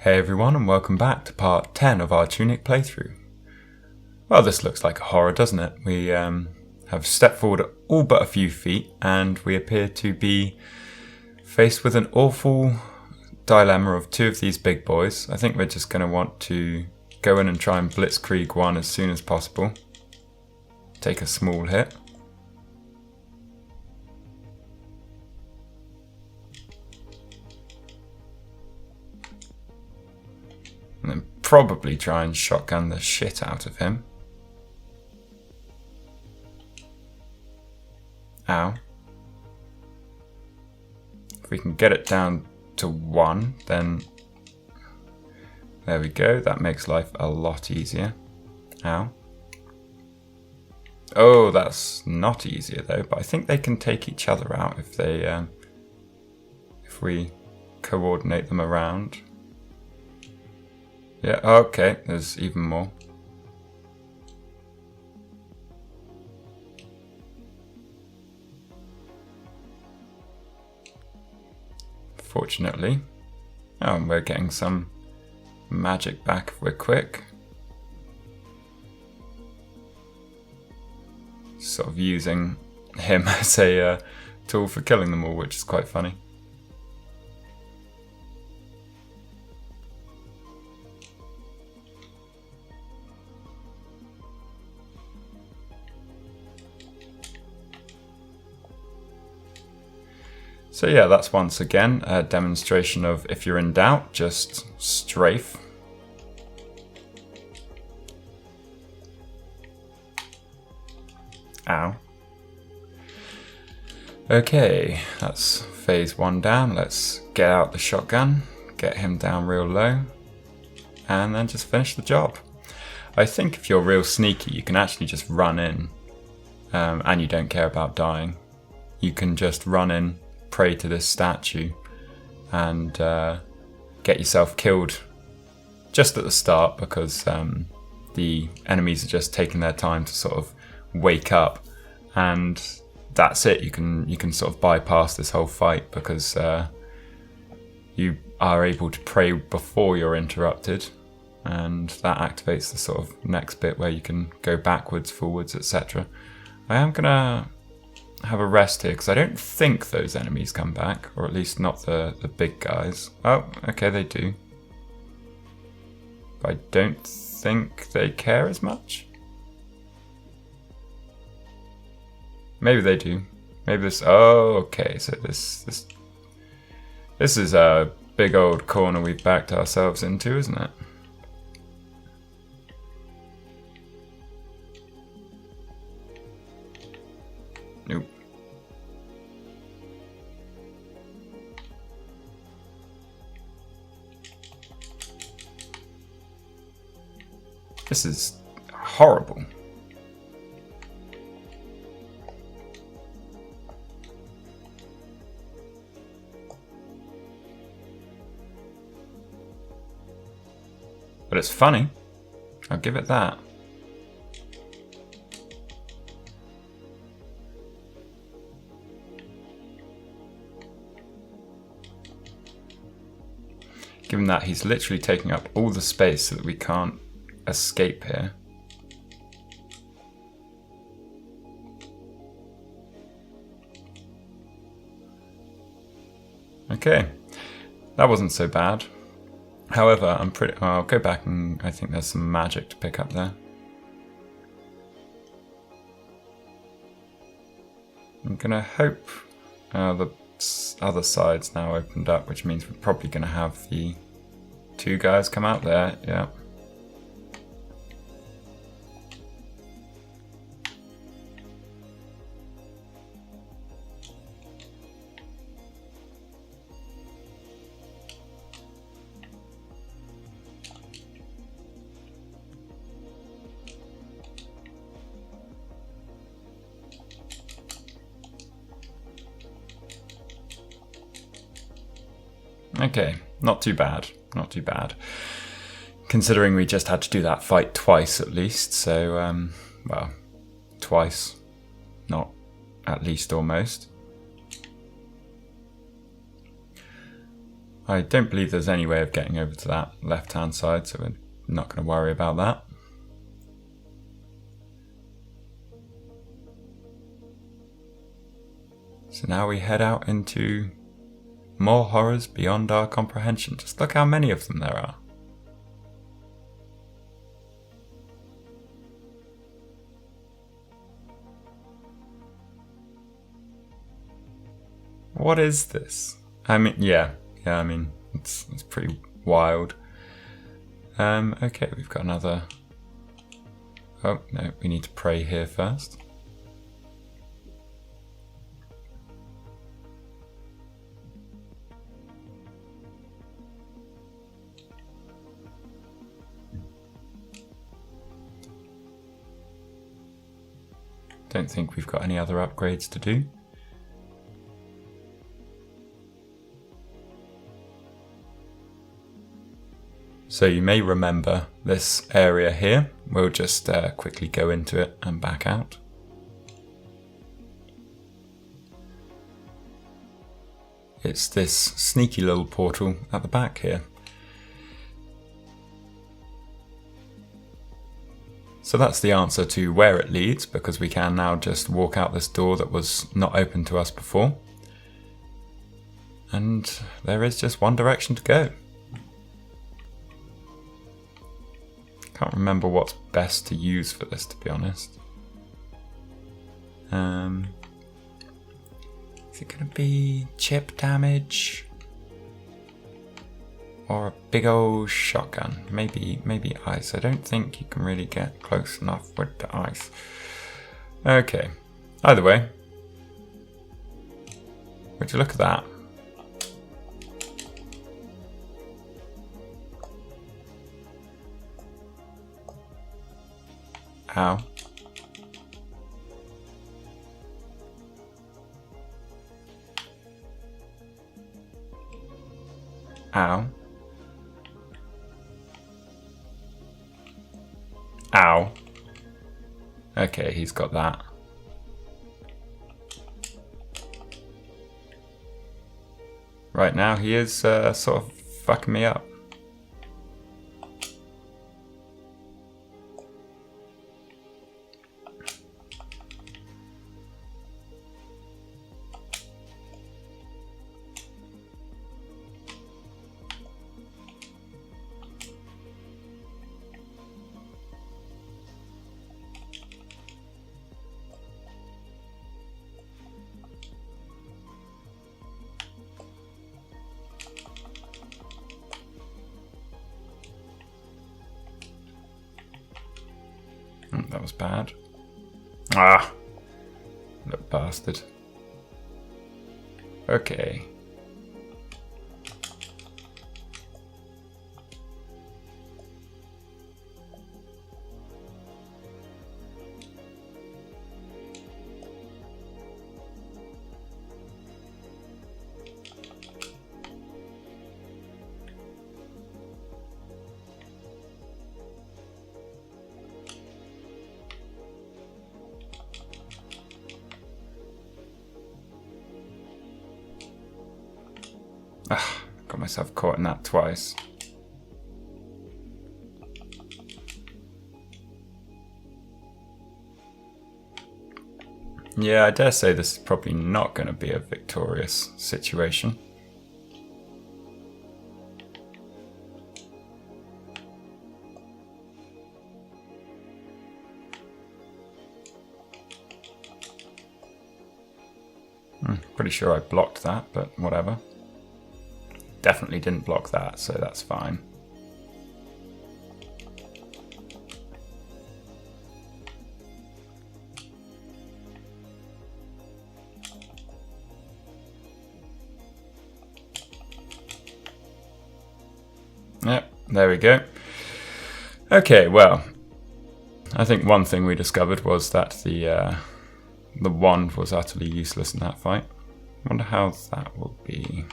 Hey everyone, and welcome back to part 10 of our Tunic playthrough. Well, this looks like a horror, doesn't it? We have stepped forward all but a few feet, and we appear to be faced with an awful dilemma of two of these big boys. I think we're just going to want to go in and try and blitzkrieg one as soon as possible. Take a small hit. And then probably try and shotgun the shit out of him. Ow. If we can get it down to 1, then there we go. That makes life a lot easier. Ow. Oh, that's not easier though, but I think they can take each other out if they, if we coordinate them around. Yeah, okay, there's even more. Fortunately. Oh, and we're getting some magic back if we're quick. Sort of using him as a tool for killing them all, which is quite funny. So yeah, that's once again a demonstration of if you're in doubt, just strafe. Ow. Okay, that's phase 1 down. Let's get out the shotgun, get him down real low, and then just finish the job. I think if you're real sneaky, you can actually just run in, and you don't care about dying. You can just run in, pray to this statue, and get yourself killed just at the start, because the enemies are just taking their time to sort of wake up, and that's it. You can sort of bypass this whole fight because you are able to pray before you're interrupted, and that activates the sort of next bit where you can go backwards, forwards, etc. I am gonna have a rest here because I don't think those enemies come back, or at least not the big guys. Oh, okay, they do. But I don't think they care as much. Maybe they do. Maybe this. Oh, okay. So this is a big old corner we've backed ourselves into, isn't it? Nope. This is horrible. But it's funny. I'll give it that. Given that he's literally taking up all the space so that we can't escape here. Okay, that wasn't so bad. However, I'll go back and I think there's some magic to pick up there. I'm gonna hope the other side's now opened up, which means we're probably gonna have the two guys come out there. Yeah. Okay, not too bad, not too bad. Considering we just had to do that fight twice at least, so, well, twice, not at least almost. I don't believe there's any way of getting over to that left-hand side, so we're not going to worry about that. So now we head out into more horrors beyond our comprehension. Just look how many of them there are. What is this? I mean, yeah, I mean, it's pretty wild. Okay, we've got another... Oh, no, we need to pray here first. Don't think we've got any other upgrades to do. So you may remember this area here. We'll just quickly go into it and back out. It's this sneaky little portal at the back here. So that's the answer to where it leads, because we can now just walk out this door that was not open to us before. And there is just one direction to go. Can't remember what's best to use for this, to be honest. Is it going to be chip damage? Or a big old shotgun? Maybe ice. I don't think you can really get close enough with the ice. Okay. Either way. Would you look at that? Ow. Ow. Ow. Okay, he's got that. Right now he is sort of fucking me up. That was bad. Ah! Little bastard. Okay. Ah, got myself caught in that twice. Yeah, I dare say this is probably not going to be a victorious situation. Pretty sure I blocked that, but whatever. Definitely didn't block that, so that's fine. Yep, there we go. Okay, well, I think one thing we discovered was that the wand was utterly useless in that fight. I wonder how that will be.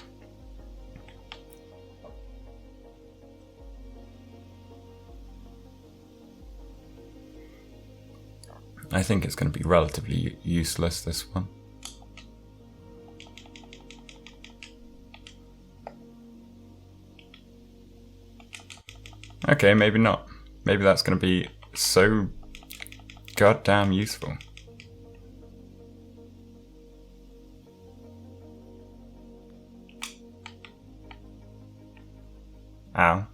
I think it's going to be relatively useless, this one. Okay, maybe not. Maybe that's going to be so goddamn useful. Ow.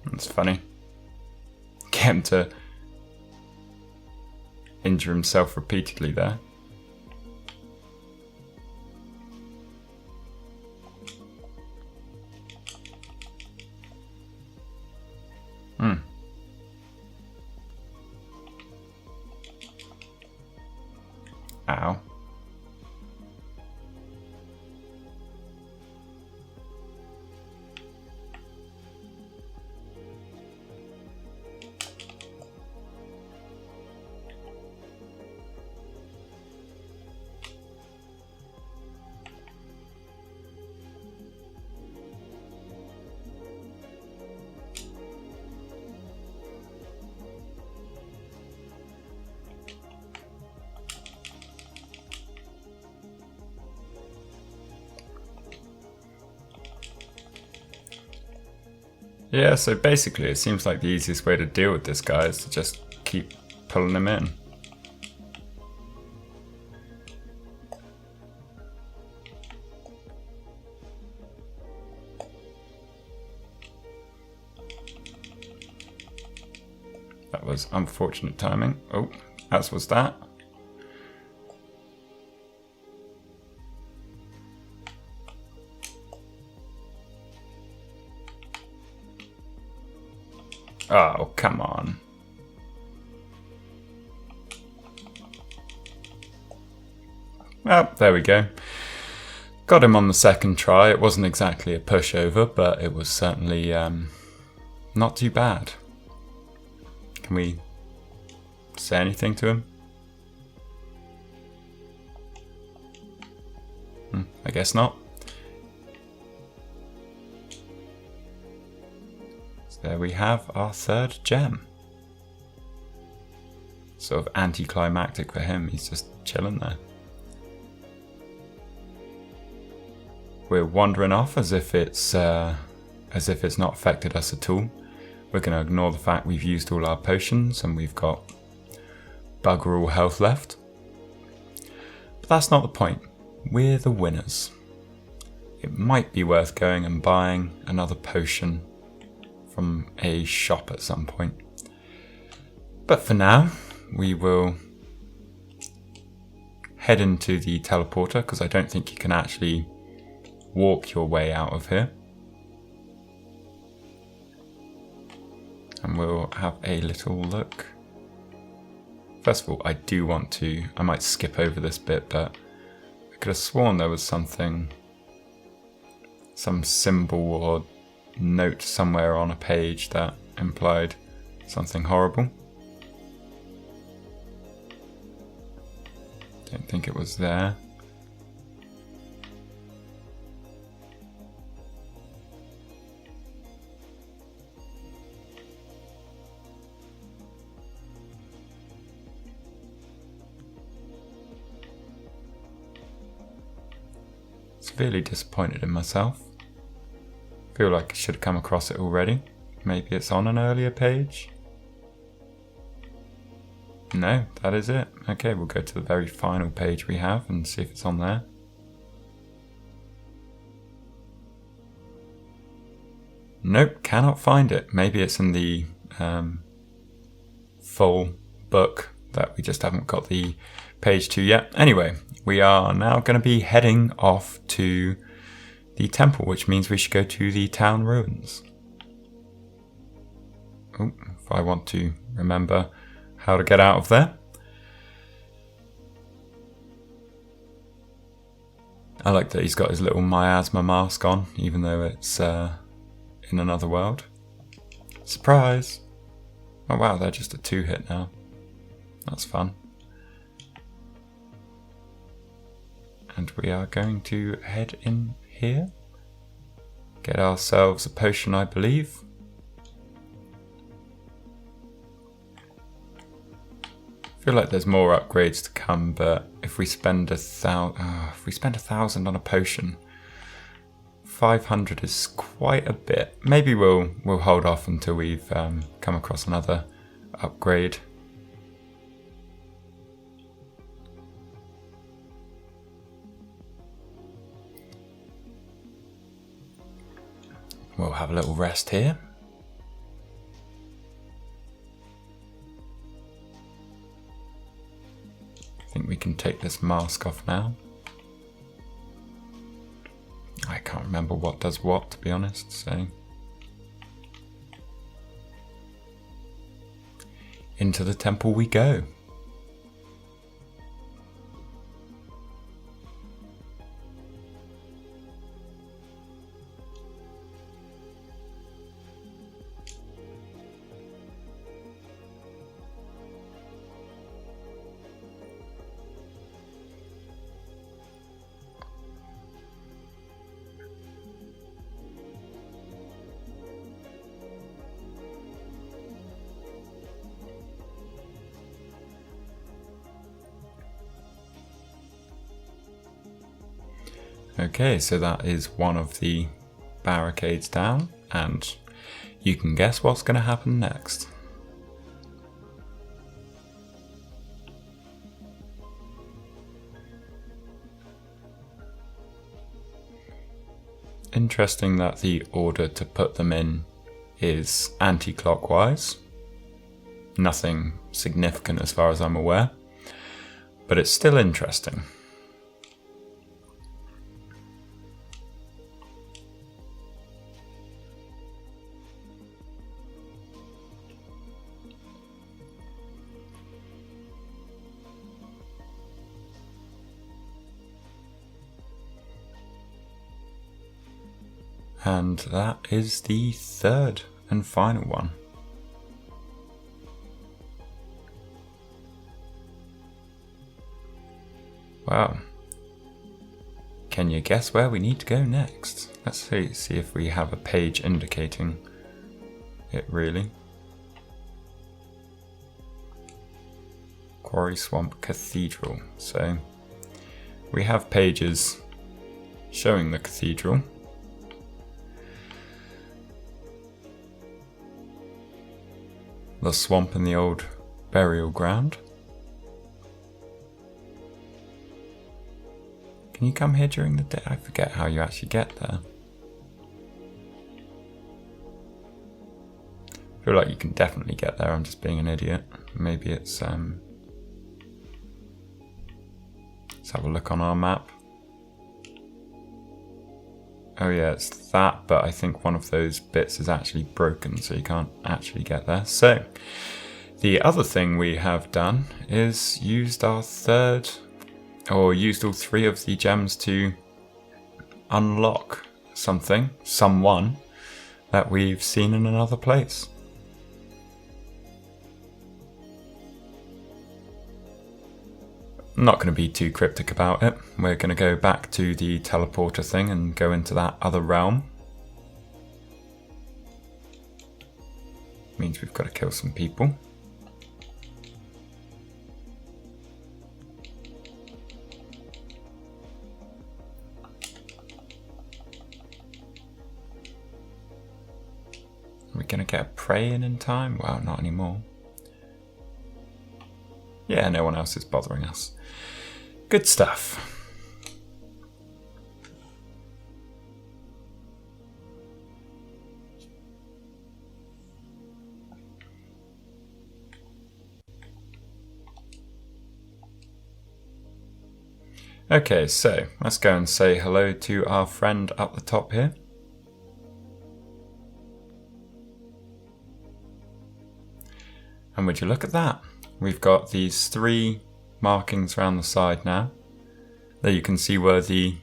That's funny. Get him to injure himself repeatedly there. Ow. Yeah, so basically it seems like the easiest way to deal with this guy is to just keep pulling him in. That was unfortunate timing. Oh, as was that. Oh, come on. Well, there we go. Got him on the second try. It wasn't exactly a pushover, but it was certainly not too bad. Can we say anything to him? I guess not. There we have our third gem. Sort of anticlimactic for him, he's just chilling there. We're wandering off as if it's not affected us at all. We're going to ignore the fact we've used all our potions and we've got bugger all health left. But that's not the point. We're the winners. It might be worth going and buying another potion from a shop at some point. But for now, we will head into the teleporter because I don't think you can actually walk your way out of here. And we'll have a little look. First of all, I might skip over this bit, but I could have sworn there was some symbol or note somewhere on a page that implied something horrible. Don't think it was there. Severely disappointed in myself. Feel like I should have come across it already. Maybe it's on an earlier page. No, that is it. Okay, we'll go to the very final page we have and see if it's on there. Nope, cannot find it. Maybe it's in the full book that we just haven't got the page to yet. Anyway, we are now going to be heading off to the temple, which means we should go to the town ruins. Oh, if I want to remember how to get out of there. I like that he's got his little miasma mask on, even though it's in another world. Surprise! Oh wow, they're just a 2-hit now. That's fun. And we are going to head in here. Get ourselves a potion, I believe. I feel like there's more upgrades to come, but if we spend 1,000 on a potion, 500 is quite a bit. Maybe we'll hold off until we've come across another upgrade. We'll have a little rest here. I think we can take this mask off now. I can't remember what does what, to be honest, so... Into the temple we go. Okay, so that is one of the barricades down, and you can guess what's going to happen next. Interesting that the order to put them in is anti-clockwise. Nothing significant as far as I'm aware, but it's still interesting. And that is the third and final one. Wow. Can you guess where we need to go next? Let's see if we have a page indicating it really. Quarry Swamp Cathedral. So we have pages showing the cathedral. The swamp and the old burial ground. Can you come here during the day? I forget how you actually get there. I feel like you can definitely get there, I'm just being an idiot. Maybe it's let's have a look on our map. Oh yeah, it's that, but I think one of those bits is actually broken, so you can't actually get there. So, the other thing we have done is used all 3 of the gems to unlock someone that we've seen in another place. I'm not going to be too cryptic about it. We're going to go back to the teleporter thing and go into that other realm. Means we've got to kill some people. Are we going to get a prey in time? Well, not anymore. Yeah, no one else is bothering us. Good stuff. Okay, so let's go and say hello to our friend up the top here. And would you look at that? We've got these 3 markings around the side now. There you can see where the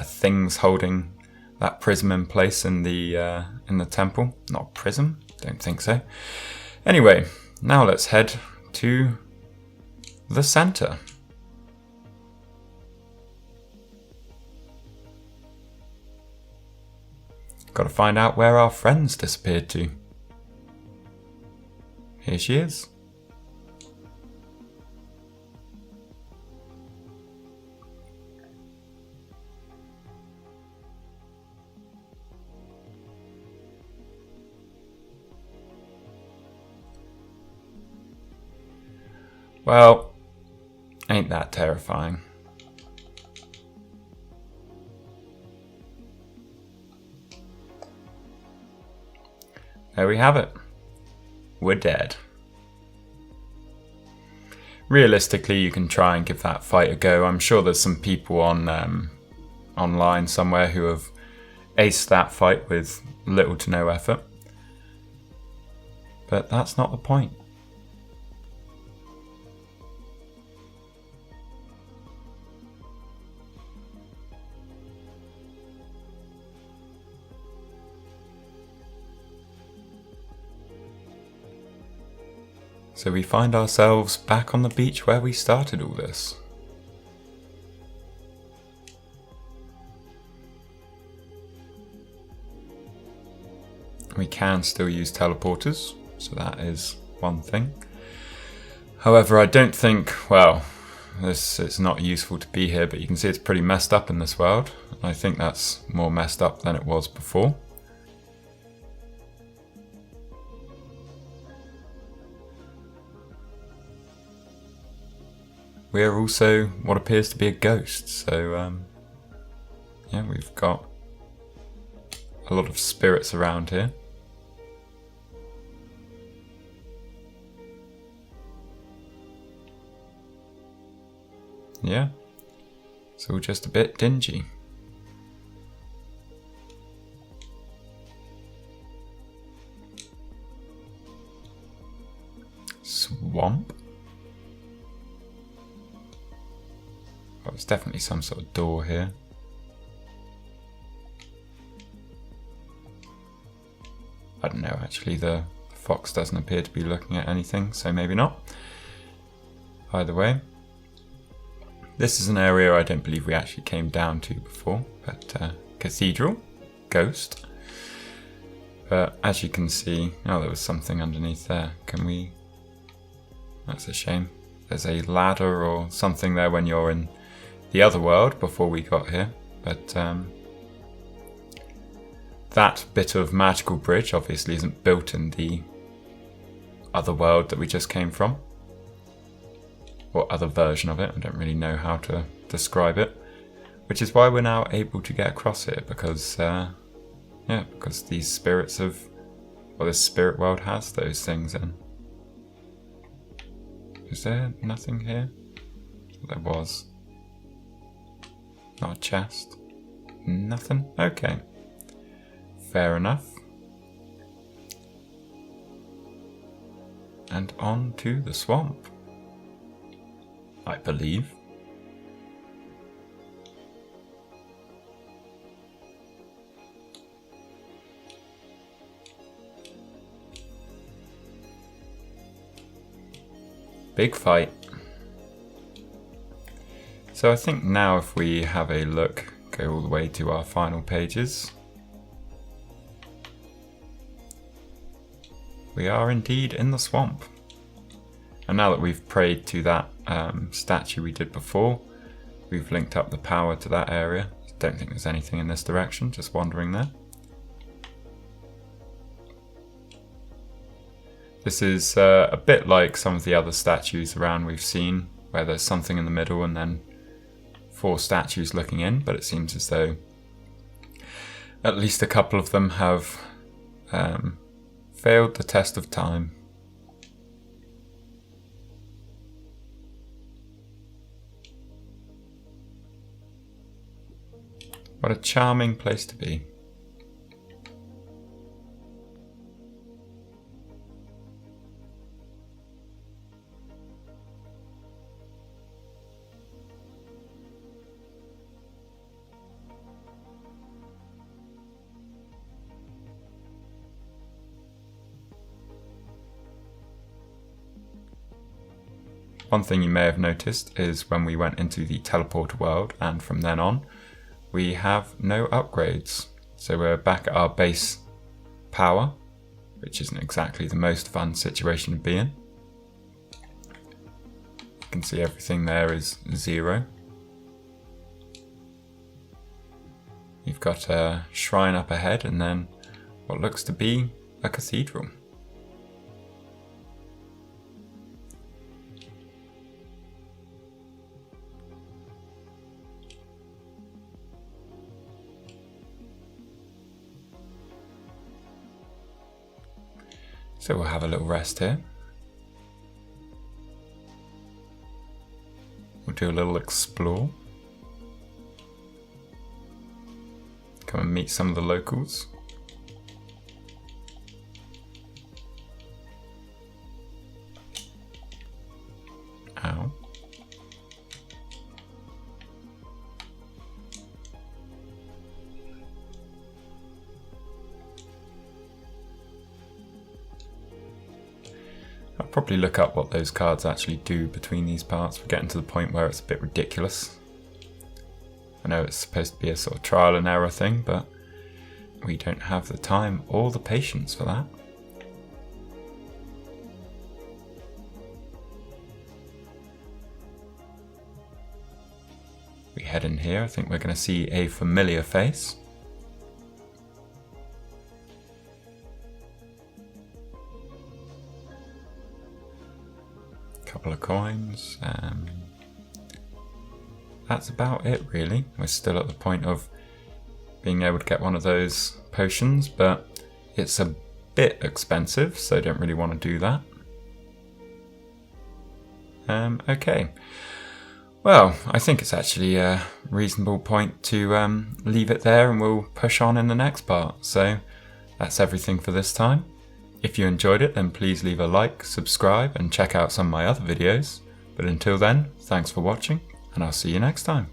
things holding that prism in place in the temple. Not prism? Don't think so. Anyway, now let's head to the center. Got to find out where our friends disappeared to. Here she is. Well, ain't that terrifying. There we have it. We're dead. Realistically, you can try and give that fight a go. I'm sure there's some people on online somewhere who have aced that fight with little to no effort. But that's not the point. So we find ourselves back on the beach where we started all this. We can still use teleporters, so that is one thing. However, I don't think, well, it's not useful to be here, but you can see it's pretty messed up in this world. I think that's more messed up than it was before. We're also what appears to be a ghost, so yeah, we've got a lot of spirits around here. Yeah, it's all just a bit dingy. Swamp? Oh, there's definitely some sort of door here. I don't know, actually the fox doesn't appear to be looking at anything, so maybe not. Either way. This is an area I don't believe we actually came down to before, but cathedral, ghost. But as you can see, oh, there was something underneath there. Can we... That's a shame. There's a ladder or something there when you're in the other world before we got here, but that bit of magical bridge obviously isn't built in the other world that we just came from, or other version of it. I don't really know how to describe it, which is why we're now able to get across here, because yeah, because these spirits of, well, this spirit world has those things in. Is there nothing here? There was. Not a chest. Nothing? Okay. Fair enough. And on to the swamp, I believe. Big fight. So I think now if we have a look, go all the way to our final pages, we are indeed in the swamp. And now that we've prayed to that statue we did before, we've linked up the power to that area. Don't think there's anything in this direction, just wandering there. This is a bit like some of the other statues around we've seen, where there's something in the middle and then 4 statues looking in, but it seems as though at least a couple of them have failed the test of time. What a charming place to be. One thing you may have noticed is when we went into the teleporter world and from then on, we have no upgrades. So we're back at our base power, which isn't exactly the most fun situation to be in. You can see everything there is 0. You've got a shrine up ahead and then what looks to be a cathedral. So we'll have a little rest here. We'll do a little explore. Come and meet some of the locals. Ow. I'll probably look up what those cards actually do between these parts. We're getting to the point where it's a bit ridiculous. I know it's supposed to be a sort of trial and error thing, but we don't have the time or the patience for that. We head in here. I think we're going to see a familiar face. Couple of coins. That's about it really. We're still at the point of being able to get one of those potions, but it's a bit expensive, so I don't really want to do that. Okay. Well, I think it's actually a reasonable point to leave it there, and we'll push on in the next part. So that's everything for this time. If you enjoyed it, then please leave a like, subscribe, and check out some of my other videos. But until then, thanks for watching, and I'll see you next time.